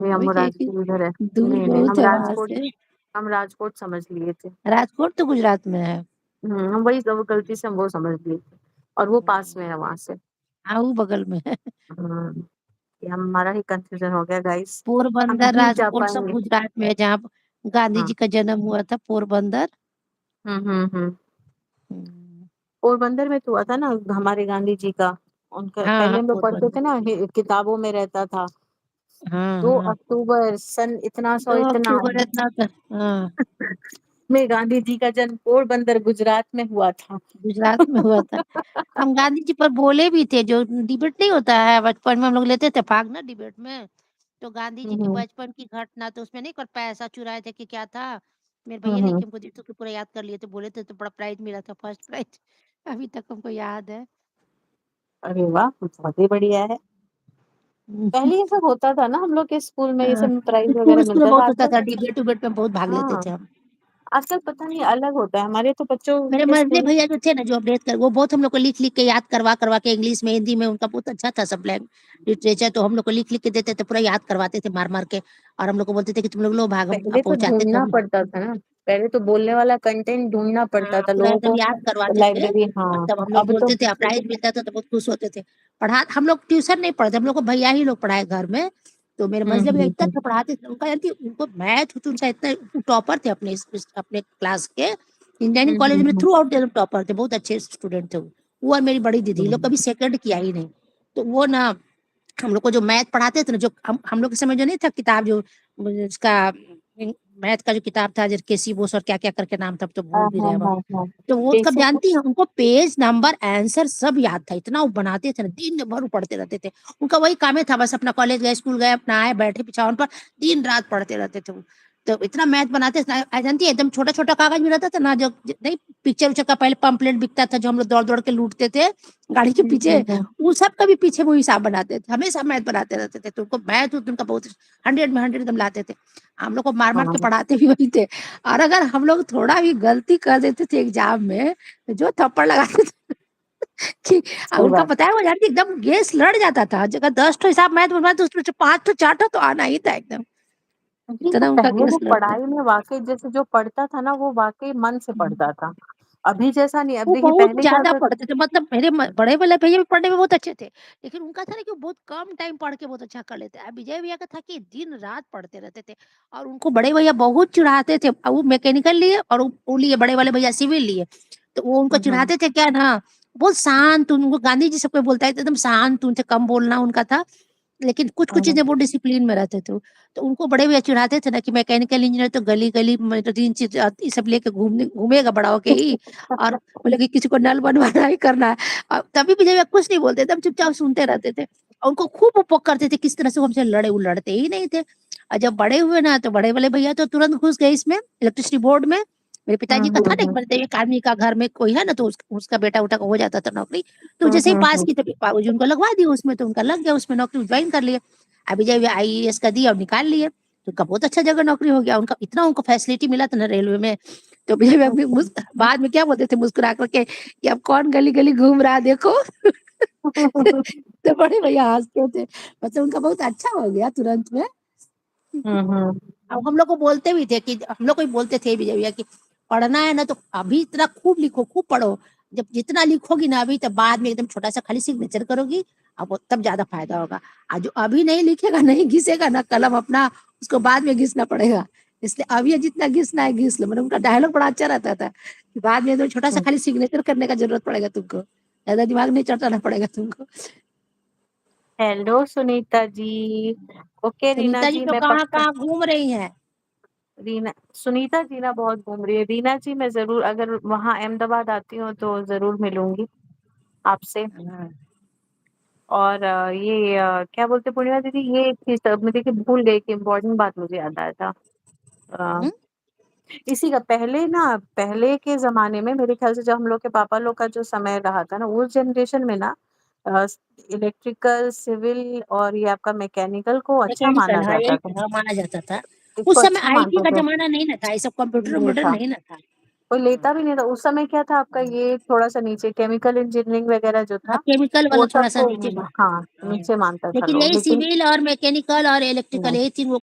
ये हम वही कह रही राजगीर इधर है। हूँ, दूर नहीं नहीं, बहुत है वहां से। हम राजकोट समझ लिए थे। राजकोट तो गुजरात में है। हम वही सब गलती से हम वो समझ लिए थे, और वो पास में है वहां से। हाँ वो बगल में है। हम्म, ये हमारा ही कंफ्यूजन हो गया गाइस। हम पोरबंदर नहीं जा राजकोट सब पाएंगे। गुजरात में है, जहाँ गांधी हाँ। जी का जन्म हुआ था, पोरबंदर। हम्म। हम्म, पोरबंदर में तो हुआ था ना हमारे गांधी जी का। उनका हाँ पहले हाँ हम लोग पढ़ते पोरबंदर। थे ना, किताबों में रहता था। हाँ 2 हाँ। अक्टूबर सन इतना सौ 2 इतना अक्टूबर इतना तो, हाँ में गांधी जी का जन्म पोरबंदर गुजरात में हुआ था। गुजरात में हुआ था। हम गांधी जी पर बोले भी थे, जो डिबेट नहीं होता है बचपन में हम लोग लेते थे भाग ना डिबेट में। तो गांधी जी की हम्म बचपन की घटना, तो उसमें नहीं कर पैसा चुराए थे कि क्या था, मेरे भैया लिख हम्म। के हमको दे तो पूरा याद कर लिए थे, बोले थे तो बड़ा प्राइज मिला था, फर्स्ट प्राइज। अभी तक हमको याद है। अरे वाह, बहुत ही बढ़िया है। पहले ये सब होता था ना हम लोग के स्कूल में, ये सब में प्राइज स्कूल वगैरह स्कूल में मिलता था बहुत होता आजकल। था, डिबेट उबेट में बहुत भाग लेते हाँ, थे हम। आजकल पता नहीं अलग होता है हमारे तो बच्चों मेरे के मझले स्कूल में। भैया जो थे ना, जो अपडेट कर, वो बहुत हम लोग को लिख लिख के याद करवा करवा के, इंग्लिश में हिंदी में उनका बहुत अच्छा था सब लिटरेचर, तो हम लोग को लिख लिख के देते थे, पूरा याद करवाते थे मार मार के। और हम लोग को बोलते थे कि तुम लोग लो भाग, हम पहले तो पहुंचाते थे ढूंढना हम। पड़ता था ना, पहले तो बोलने वाला कंटेंट ढूंढना पड़ता हाँ था पूरा लोगों एकदम याद को, करवाते थे। लाइब्रेरी। और हाँ, तब हम लोग अब तो बोलते थे, प्राइज मिलता था तो बहुत खुश होते थे। पढ़ा हम लोग ट्यूशन नहीं पढ़ते, हम लोग को भैया ही लोग पढ़ाए घर में। तो मेरे मझले भैया इतना हम्म। अच्छा पढ़ाते थे, उनका जानती उनको मैथ तो उनका इतना, टॉपर थे अपने अपने क्लास के। इंजीनियरिंग कॉलेज में हम्म। थ्रू आउट टॉपर थे, बहुत अच्छे स्टूडेंट थे वो और मेरी बड़ी दीदी, ये लोग कभी सेकंड किया ही नहीं। तो वो ना हम लोग को जो मैथ पढ़ाते थे ना, जो हम लोग के समय जो नहीं था किताब, जो उसका मैथ का जो किताब था, जो केसी बोस और क्या क्या करके नाम था, अब तो हाँ भूल भी रहे हाँ हैं हम। हाँ हाँ। तो वो कब बेसिक। जानती है, उनको पेज नंबर आंसर सब याद था, इतना वो बनाते थे ना, दिन भर वो पढ़ते रहते थे। उनका वही काम ही था, बस अपना कॉलेज गए, स्कूल गए, अपना आए, बैठे बिछावन पर दिन रात पढ़ते रहते थे वो। तो इतना मैथ बनाते थे ना, जानती है एकदम छोटा छोटा कागज भी रहता था ना, जो नहीं पिक्चर उच्चर का पहले पंपलेट बिकता था, जो हम लोग दौड़ दौड़ के लूटते थे गाड़ी के पीछे, हम्म। वो सब का भी पीछे वो हिसाब बनाते थे, हमेशा मैथ बनाते रहते थे। तो उनको मैथ उनका बहुत 100 में 100 एकदम लाते थे। हम लोग को मार मार के हाँ, पढ़ाते भी वही थे। और अगर हम लोग थोड़ा भी गलती कर देते थे एग्जाम में, तो जो थप्पड़ लगाते थे कि सही उनका बात। पता है, वो यार एकदम गैस लड़ जाता था, जगह 10 तो हिसाब मैथ बनवा तो उसमें से 5 तो 4 तो आना ही था एकदम, नहीं तो इतना उनका पहले वो गैस लड़ता। पढ़ाई में वाकई जैसे जो पढ़ता था ना, वो वाकई मन से पढ़ता था। अभी जैसा नहीं, अब वो देखिए बहुत पहले क्या ज्यादा होता था। पढ़ते थे, मतलब मेरे बड़े वाले भैया भी पढ़ने में बहुत अच्छे थे, लेकिन उनका था ना कि वो बहुत कम टाइम पढ़ के बहुत अच्छा कर लेते। अब विजय भैया का था कि दिन रात पढ़ते रहते थे। और उनको बड़े भैया बहुत चिढ़ाते थे, अब वो मैकेनिकल लिए और वो लिए, बड़े वाले भैया सिविल लिए। तो वो उनको हम्म चिढ़ाते थे क्या ना, बहुत शांत, उनको गांधी जी सबको बोलता है एकदम शांत, उनसे कम बोलना उनका था। लेकिन कुछ कुछ हम्म चीजें वो डिसिप्लिन में रहते थे। तो उनको बड़े भैया चिढ़ाते थे ना कि मैकेनिकल इंजीनियर तो गली गली में तो 3 चीज ये सब लेके घूमने घूमेगा बड़ा होके ही। और बोले कि किसी को नल बनवाना ही करना है। तभी भी जब कुछ नहीं बोलते थे, हम चुपचाप सुनते रहते थे। और उनको खूब उपयोग करते थे, किस तरह से वो हमसे लड़े, वो लड़ते ही नहीं थे। और जब बड़े हुए ना, तो बड़े वाले भैया तो तुरंत घुस गए इसमें, इलेक्ट्रिसिटी बोर्ड में। मेरे पिताजी का था ना, एक हम्म मतलब एक आदमी का घर में कोई है ना, तो उसका बेटा उठा का हो जाता था नौकरी। तो जैसे ही पास हम्म। की, तो बाबूजी उनको लगवा दिया उसमें, तो उनका लग गया उसमें, नौकरी ज्वाइन कर लिया। अभी जब आईएएस का दिया और निकाल लिए, तो उनका बहुत अच्छा जगह नौकरी हो गया, उनका इतना उनको फैसिलिटी मिला था ना रेलवे में। तो विजय में अपनी बाद में क्या बोलते थे मुस्कुरा करके कि अब कौन गली गली घूम रहा है देखो। तो बड़े भैया हंसते थे, मतलब उनका बहुत अच्छा हो गया तुरंत में। हम्म। अब हम लोग को बोलते भी थे कि, हम लोग को भी बोलते थे विजय भैया कि पढ़ना है ना तो अभी इतना खूब लिखो, खूब पढ़ो। जब जितना लिखोगी ना अभी, तब बाद में एकदम छोटा सा खाली सिग्नेचर करोगी, अब तब ज्यादा फायदा होगा। और जो अभी नहीं लिखेगा, नहीं घिसेगा ना कलम अपना, उसको बाद में घिसना पड़ेगा। इसलिए अभी जितना घिसना है घिस लो, मतलब उनका डायलॉग बड़ा अच्छा रहता था कि बाद में एकदम छोटा सा खाली सिग्नेचर करने का जरूरत पड़ेगा तुमको, ज्यादा दिमाग नहीं चटाना पड़ेगा तुमको। हेलो सुनीता जी। ओके रीना सुनीता जी जी, तो मैं कहाँ पक्का। कहाँ घूम रही हैं। रीना, सुनीता जी ना बहुत घूम रही है। रीना जी मैं जरूर, अगर वहां अहमदाबाद आती हूँ तो जरूर मिलूंगी आपसे। हाँ। और ये क्या बोलते पूर्णिमा दीदी, ये एक चीज मैं देखिए भूल गई कि इम्पोर्टेंट बात मुझे याद आया था। अ, हम्म? इसी का पहले ना, पहले के जमाने में मेरे ख्याल से जब हम लोग के पापा लोग का जो समय रहा था ना, उस जनरेशन में ना इलेक्ट्रिकल, सिविल और ये आपका मैकेनिकल को अच्छा मैकेनिकल, माना हाँ जाता यही था। हाँ माना जाता था। इसको उस समय अच्छा आईटी मानते का थे। जमाना नहीं ना था, ये सब कंप्यूटर नहीं वम्प्यूटर था। नहीं ना था। कोई लेता भी नहीं था। उस समय क्या था आपका ये थोड़ा-सा नीचे केमिकल इंजीनियरिंग वगैरह जो हाँ, था, केमिकल वाला वो सब थोड़ा-सा तो नीचे था। हाँ, नीचे मानता था लेकिन लोग। यही लेकिन सिविल और मैकेनिकल और इलेक्ट्रिकल हुँ, यही 3 वो